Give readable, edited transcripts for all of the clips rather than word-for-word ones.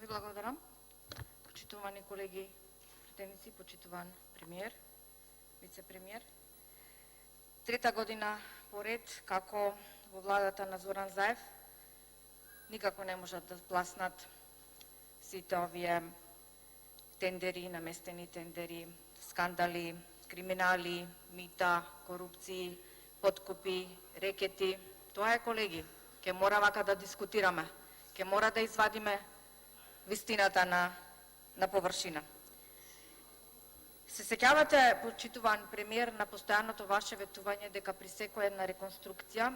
благодарам. Почитувани колеги пратеници, почитуван премиер, вице-премиер. Трета година поред како во владата на Зоран Заев никако не можат да пласнат сите овие тендери, наместени тендери, скандали, криминали, мита, корупции, подкупи, рекети. Тоа е, колеги, ке мора вака да дискутираме, ке мора да извадиме вистината на површина. Се сеќавате, почитуван премиер, на постојаното ваше ветување дека при секоја една реконструкција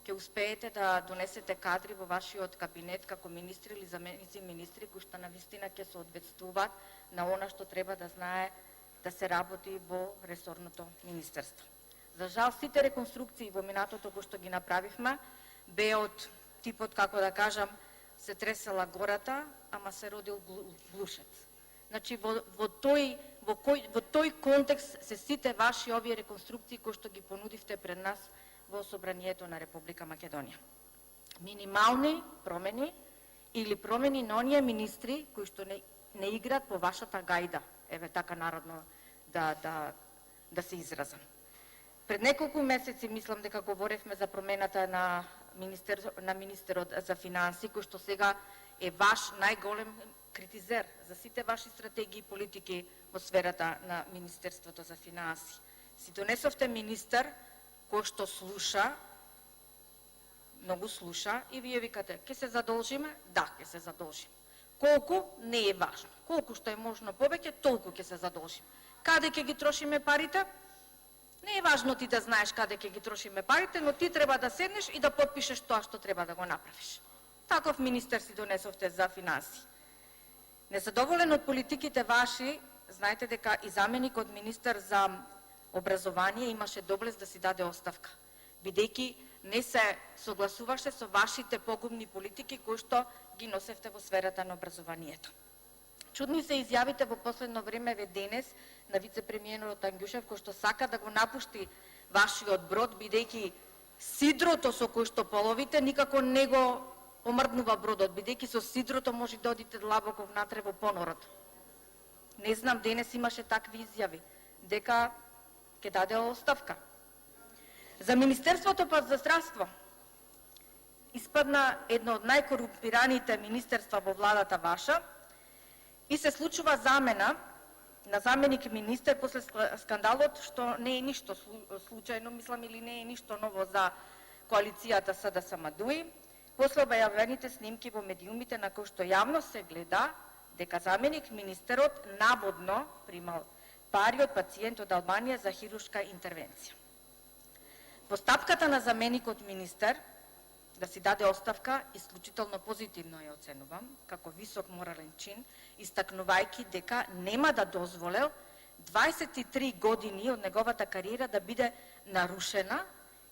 ќе успеете да донесете кадри во вашиот кабинет како министри или заменици министри кои што навистина ќе соодветствуваат на она што треба да знае да се работи во ресорното министерство. За жал, сите реконструкции во минатото кои што ги направивме беа од типот, како да кажам, се тресела гората, ама се родил глушец. Значи, во тој контекст се сите ваши овие реконструкции кои што ги понудивте пред нас во Собранието на Република Македонија. Минимални промени или промени на оние министри кои што не играат по вашата гајда, еве така народно да се изразам. Пред неколку месеци мислам дека говоревме за промената на министерот за финансии, кој што сега е ваш најголем критизер за сите ваши стратегии и политики во сферата на Министерството за финансии. Си донесовте министер кој што слуша, многу слуша, и вие викате, ќе се задолжиме? Да, ќе се задолжиме. Колку? Не е важно. Колку што е можно повеќе, толку ќе се задолжиме. Каде ќе ги трошиме парите? Не е важно ти да знаеш каде ќе ги трошиме парите, но ти треба да седнеш и да подпишеш тоа што треба да го направиш. Таков министер си донесовте за финансии. Незадоволен од политиките ваши, знаете дека и заменикот министер за образование имаше доблест да си даде оставка, бидејќи не се согласуваше со вашите погубни политики кои што ги носевте во сферата на образованието. Чудни се изјавите во последно време денес на вице-премиерот Ангјушев, кој што сака да го напушти вашиот брод, бидејќи сидрото со кој што половите никако не го омрднува бродот, бидејќи со сидрото може да одите длабоко внатре во понорот. Не знам, денес имаше такви изјави, дека ќе даде оставка. За Министерството па за здравство испадна едно од најкорумпираните министерства во владата ваша и се случува замена на заменик министер после скандалот, што не е ништо случајно, мислам, или не е ништо ново за коалицијата СДСМ-ДУИ, после објавените снимки во медиумите на кои што јавно се гледа дека заменик министерот наводно примал пари од пациент од Албанија за хируршка интервенција. Постапката на заменикот министер да си даде оставка исклучително позитивно ја оценувам, како висок морален чин, истакнувајќи дека нема да дозволел 23 години од неговата кариера да биде нарушена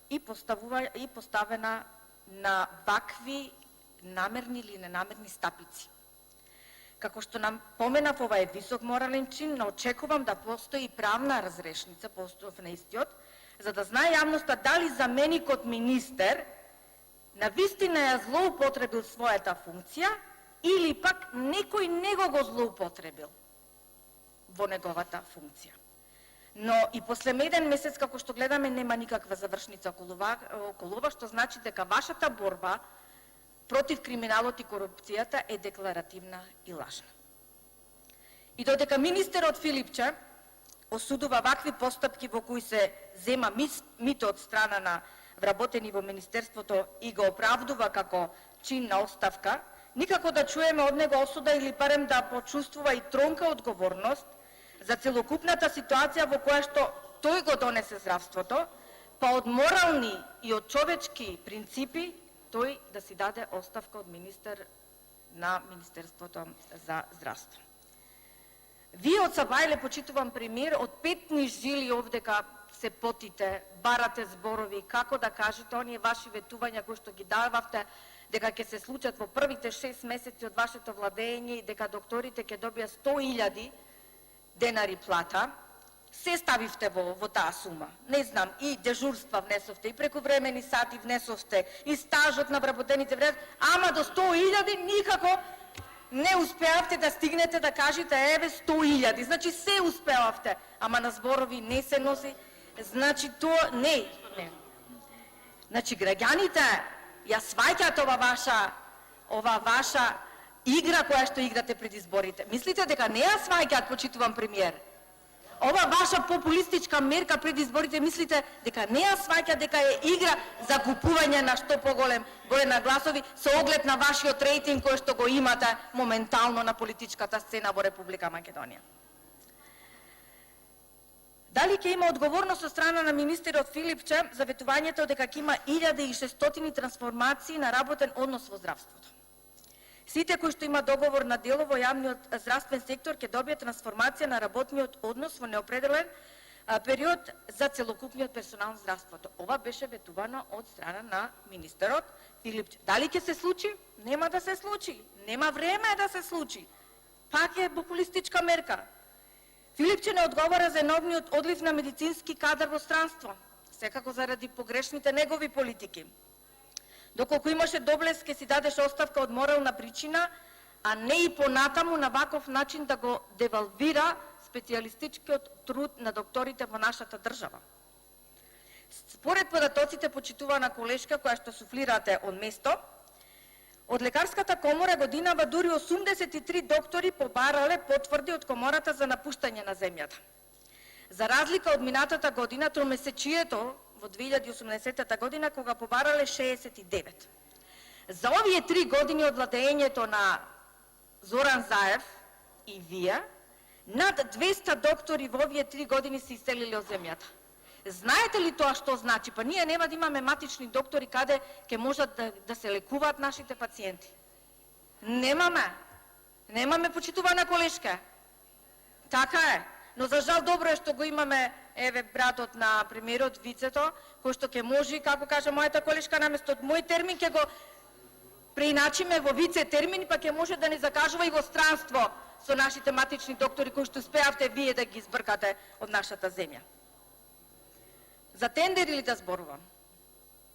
и поставена на вакви намерни или ненамерни стапици. Како што нам поменав, ова е висок морален чин, но очекувам да постои правна разрешница по основ на истиот, за да знае јавноста дали заменикот министер навистина ја злоупотребил својата функција или пак некој него го злоупотребил во неговата функција. Но и после еден месец, како што гледаме, нема никаква завршница околу ова, што значи дека вашата борба против криминалот и корупцијата е декларативна и лажна. И додека министерот Филипче осудува вакви постапки во кои се зема мито од страна на вработени во Министерството и го оправдува како чин на оставка, никако да чуеме од него осуда или барем да почувствува и тронка одговорност за целокупната ситуација во која што тој го донесе здравството, па од морални и од човечки принципи тој да си даде оставка од министер на Министерството за здравство. Вие од Сабајле, почитувам премиер, од петни жили овдека се потите, барате зборови, како да кажете, оние ваши ветувања кои што ги дававте, дека ќе се случат во првите 6 месеци од вашето владење и дека докторите ќе добијат 100.000 денари плата, се ставивте во таа сума. Не знам, и дежурства внесовте, и прекувремени сати внесовте, и стажот на вработените време, ама до 100.000 никако не успеавте да стигнете да кажете еве 100.000. Значи се успеавте, ама на зборови не се носи. Значи тоа не. Значи граѓаните ја сваќаат ова ваша игра која што играте пред изборите. Мислите дека не ја сваќаат, почитуван премиер? Ова ваша популистичка мерка пред изборите, мислите дека не ја сваќа, дека е игра за купување на што поголем број на гласови со оглед на вашиот рейтинг кој што го имате моментално на политичката сцена во Република Македонија. Дали ќе има одговорност од страна на министерот Филипче за ветувањето дека ќе има 1600 трансформации на работен однос во здравството? Сите кои што има договор на дело во јавниот здравствен сектор ќе добијат трансформација на работниот однос во неопределен период за целокупниот персонал на здравството. Ова беше ветувано од страна на министерот Филипче. Дали ќе се случи? Нема да се случи. Нема време да се случи. Пак е популистичка мерка. Филипче не одговара за новниот одлив на медицински кадар во странство, секако заради погрешните негови политики. Доколку имаше доблест, ке си дадеше оставка од морална причина, а не и понатаму на ваков начин да го девалвира специјалистичкиот труд на докторите во нашата држава. Според податоците, почитувана колешка, која што суфлирате од место, од Лекарската комора годинава дури 83 доктори побарале потврди од комората за напуштање на земјата. За разлика од минатата година, тромесечието во 2018 година, кога побарале 69. За овие 3 години од владеењето на Зоран Заев и вие, над 200 доктори во овие 3 години се иселиле од земјата. Знаете ли тоа што значи? Па ние нема да имаме матични доктори каде ќе можат да се лекуваат нашите пациенти. Немаме. Немаме, почитувана колешка. Така е. Но за жал добро е што го имаме, еве, братот на премиерот, вицето, кој што ќе може, како каже мојата колешка, наместо од мој термин ќе го преиначиме во вице термин, па ќе може да ни закажува и во странство со нашите матични доктори кои што успеавте вие да ги избркате од нашата земја. За тендер или да зборувам?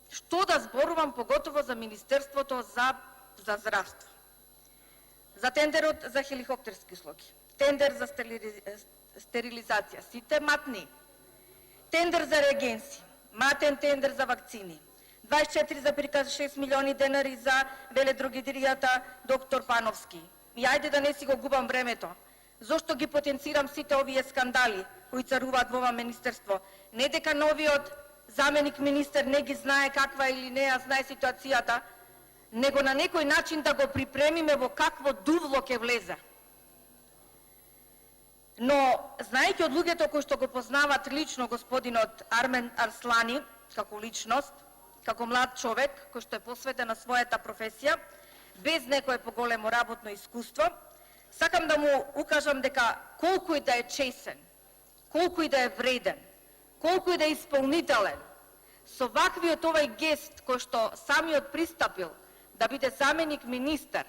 Што да зборувам, поготово за Министерството за здравство? За тендерот за хеликоптерски услуги, тендер за стерилизација, сите матни, тендер за реагенси, матен тендер за вакцини, 24,6 милиони денари за веледрогеријата доктор Пановски. И ајде да не си го губам времето. Зошто ги потенцирам сите овие скандали кои царуваат во ова министерство? Не дека новиот заменик министер не ги знае каква или не ја знае ситуацијата, него на некој начин да го припремиме во какво дувло ќе влезе. Но, знаејќи од луѓето кои што го познават лично господинот Армен Арслани, како личност, како млад човек, кој што е посветен на својата професија, без некое поголемо работно искуство, сакам да му укажам дека колку и да е чесен, колку и да е вреден, колку и да е исполнителен, со ваквиот овај гест кој што самиот пристапил да биде заменик министер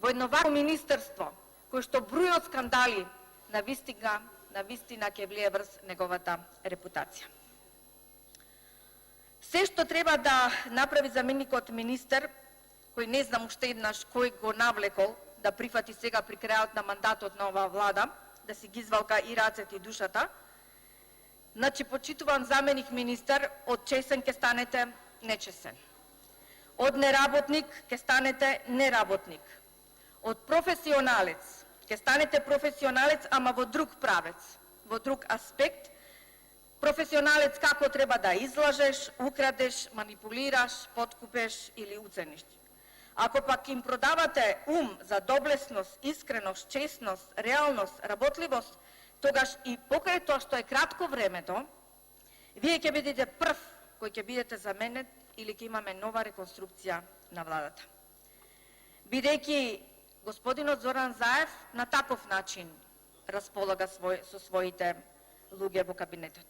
во едно вакво министерство, кој што бројот скандали на вистина ќе влие врз неговата репутација. Се што треба да направи заменикот министер, кој не знам уште еднаш кој го навлекол да прифати сега при крајот на мандатот на оваа влада, да си ги извалка и рацете и душата, значи почитуван заменик министер, од чесен ќе станете нечесен. Од неработник ќе станете неработник. Од професионалец ќе станете професионалец, ама во друг правец, во друг аспект. Професионалец како треба да излажеш, украдеш, манипулираш, подкупеш или уцениш. Ако пак им продавате ум за доблесност, искреност, честност, реалност, работливост, тогаш и покрај тоа што е кратко времето, вие ќе бидете прв кој ќе бидете заменет или ќе имаме нова реконструкција на владата. Бидејќи господинот Зоран Заев на таков начин располага со своите луѓе во кабинетот.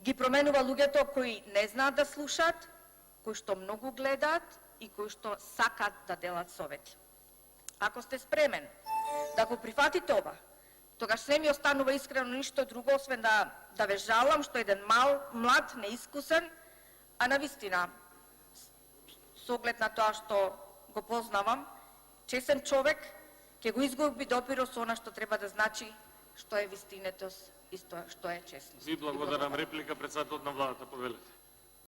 Ги променува луѓето кои не знаат да слушаат, кои што многу гледаат и кои што сакаат да делат совети. Ако сте спремен да го прифатите ова, тогаш не ми останува искрено ништо друго, освен да ве жалам што еден млад, неискусен, а навистина, со оглед на тоа што го познавам, чесен човек, ќе го изгуби допирот со она што треба да значи, што е вистинетост и што е честност. Ви благодарам. Реплика, председателот на владата, повелете.